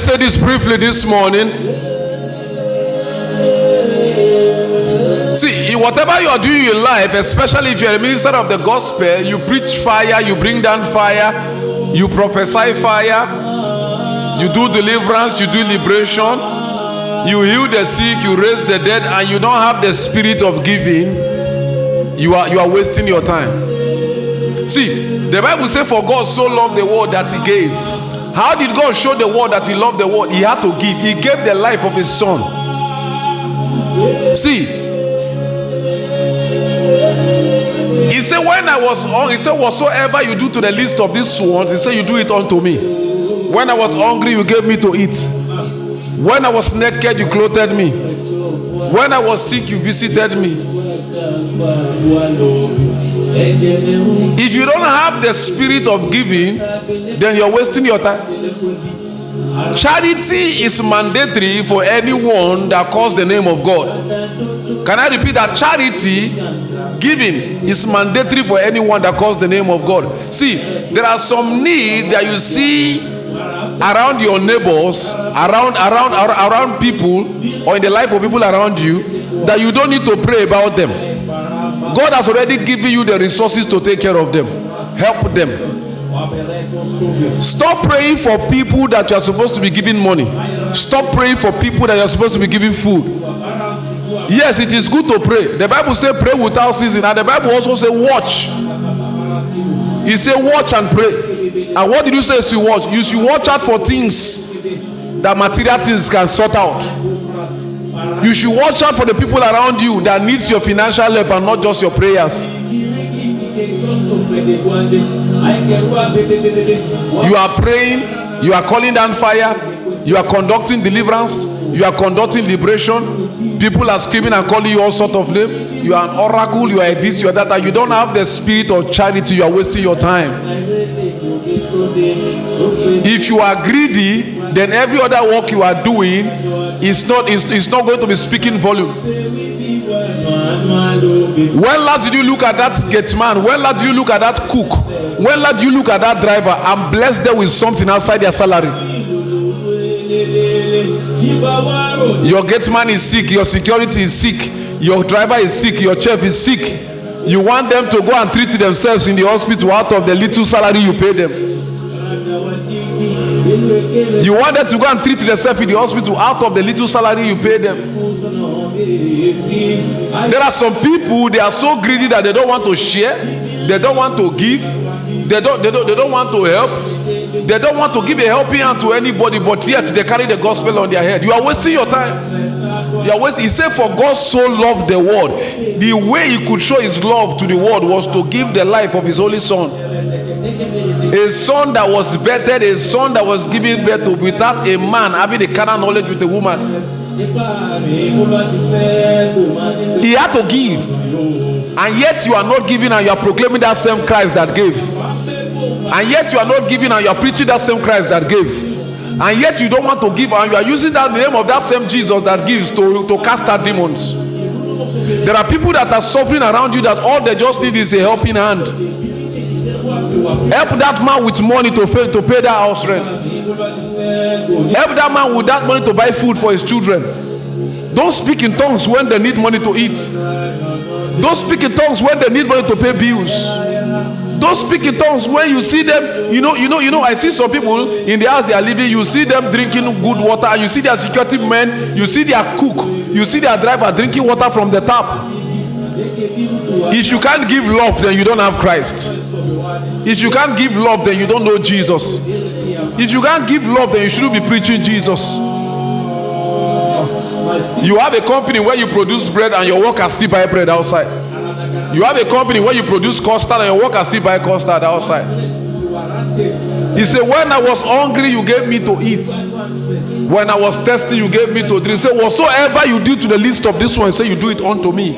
say this briefly this morning. See, whatever you are doing in life, especially if you're a minister of the gospel, you preach fire, you bring down fire, you prophesy fire, you do deliverance, you do liberation, you heal the sick, you raise the dead, and you don't have the spirit of giving, you are wasting your time. See, the Bible says, for God so loved the world that he gave. How did God show the world that he loved the world? He had to give. He gave the life of his son. See, he said, when I was hungry, he said, whatsoever you do to the least of these ones, he said, you do it unto me. When I was hungry, you gave me to eat. When I was naked, you clothed me. When I was sick, you visited me. If you don't have the spirit of giving, then you're wasting your time. Charity is mandatory for anyone that calls the name of God. Can I repeat that? Charity, giving, is mandatory for anyone that calls the name of God. See, there are some needs that you see around your neighbors, around people, or in the life of people around you, that you don't need to pray about them. God has already given you the resources to take care of them. Help them. Stop praying for people that you are supposed to be giving money. Stop praying for people that you are supposed to be giving food. Yes, it is good to pray. The Bible says pray without ceasing. And the Bible also says watch. He said watch and pray. And what did you say you should watch? You should watch out for things that material things can sort out. You should watch out for the people around you that needs your financial help and not just your prayers. You are praying, you are calling down fire, you are conducting deliverance, you are conducting liberation. People are screaming and calling you all sorts of names. You are an oracle, you are this, you are that, and you don't have the spirit of charity. You are wasting your time. If you are greedy, then every other work you are doing is not going to be speaking volume. When last did you look at that gate man? When last did you look at that cook? When last did you look at that driver and bless them with something outside their salary? Your gate man is sick, your security is sick, your driver is sick, your chef is sick. You want them to go and treat themselves in the hospital out of the little salary you pay them. You want them to go and treat themselves in the hospital out of the little salary you pay them. There are some people, they are so greedy that they don't want to share, they don't want to give, they don't want to help, they don't want to give a helping hand to anybody, but yet they carry the gospel on their head. You are wasting your time. You are wasting. He said, for God so loved the world. The way he could show his love to the world was to give the life of his only son. A son that was birthed, a son that was given birth to without a man having a carnal knowledge with a woman. He had to give, and yet you are not giving, and you are proclaiming that same Christ that gave. And yet you are not giving, and you are preaching that same Christ that gave. And yet you don't want to give, and you are using that name of that same Jesus that gives to cast out demons. There are people that are suffering around you that all they just need is a helping hand. Help that man with money to pay that house rent. Help that man with that money to buy food for his children. Don't speak in tongues when they need money to eat. Don't speak in tongues when they need money to pay bills. Don't speak in tongues when you see them. You know. I see some people in the house they are living. You see them drinking good water, and you see their security men. You see their cook. You see their driver drinking water from the tap. If you can't give love, then you don't have Christ. If you can't give love, then you don't know Jesus. If you can't give love, then you shouldn't be preaching Jesus. You have a company where you produce bread and your workers still buy bread outside. You have a company where you produce custard and your workers still buy custard outside. He said, when I was hungry, you gave me to eat. When I was thirsty, you gave me to drink. He said, whatsoever you do to the least of this one, say you do it unto me.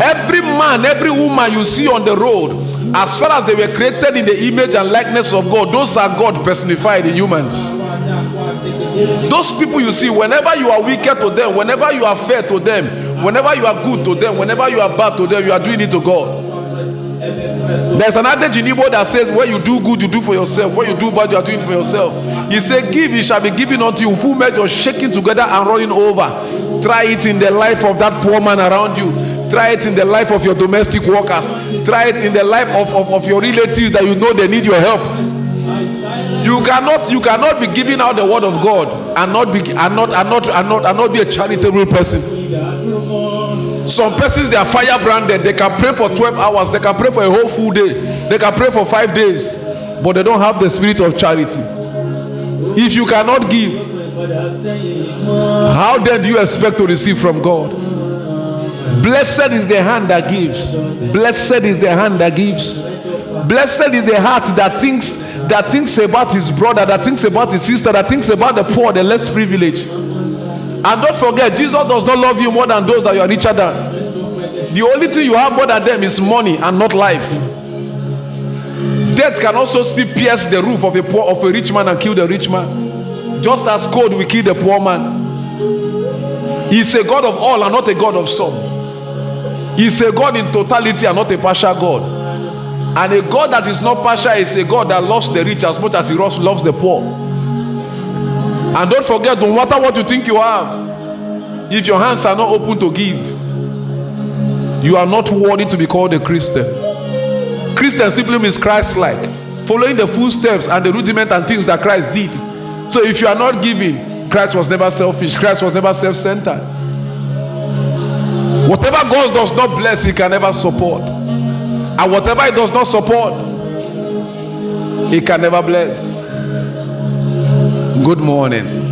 Every man, every woman you see on the road, as far as they were created in the image and likeness of God, those are God personified in humans. Those people you see, whenever you are wicked to them, whenever you are fair to them, whenever you are good to them, whenever you are bad to them, you are doing it to God. There's an adage in Igbo that says, when you do good, you do for yourself. When you do bad, you are doing it for yourself. He said, give, it shall be given unto you. Full measure, shaking together and running over. Try it in the life of that poor man around you. Try it in the life of your domestic workers. Try it in the life of your relatives that you know they need your help. You cannot be giving out the word of God and not be a charitable person. Some persons, they are fire branded. They can pray for 12 hours. They can pray for a whole full day. They can pray for 5 days, but they don't have the spirit of charity. If you cannot give, how then do you expect to receive from God? Blessed is the hand that gives. Blessed is the hand that gives. Blessed is the heart that thinks about his brother, that thinks about his sister, that thinks about the poor, the less privileged. And don't forget, Jesus does not love you more than those that you are richer than. The only thing you have more than them is money and not life. Death can also still pierce the roof of a rich man and kill the rich man, just as cold will kill the poor man. He's a God of all and not a God of some. He's a God in totality and not a partial God. And a God that is not partial is a God that loves the rich as much as he loves the poor. And don't forget, no matter what you think you have, if your hands are not open to give, you are not worthy to be called a Christian. Christian simply means Christ-like, following the footsteps and the rudiment and things that Christ did. So if you are not giving, Christ was never selfish. Christ was never self-centered. Whatever God does not bless, he can never support. And whatever he does not support, he can never bless. Good morning.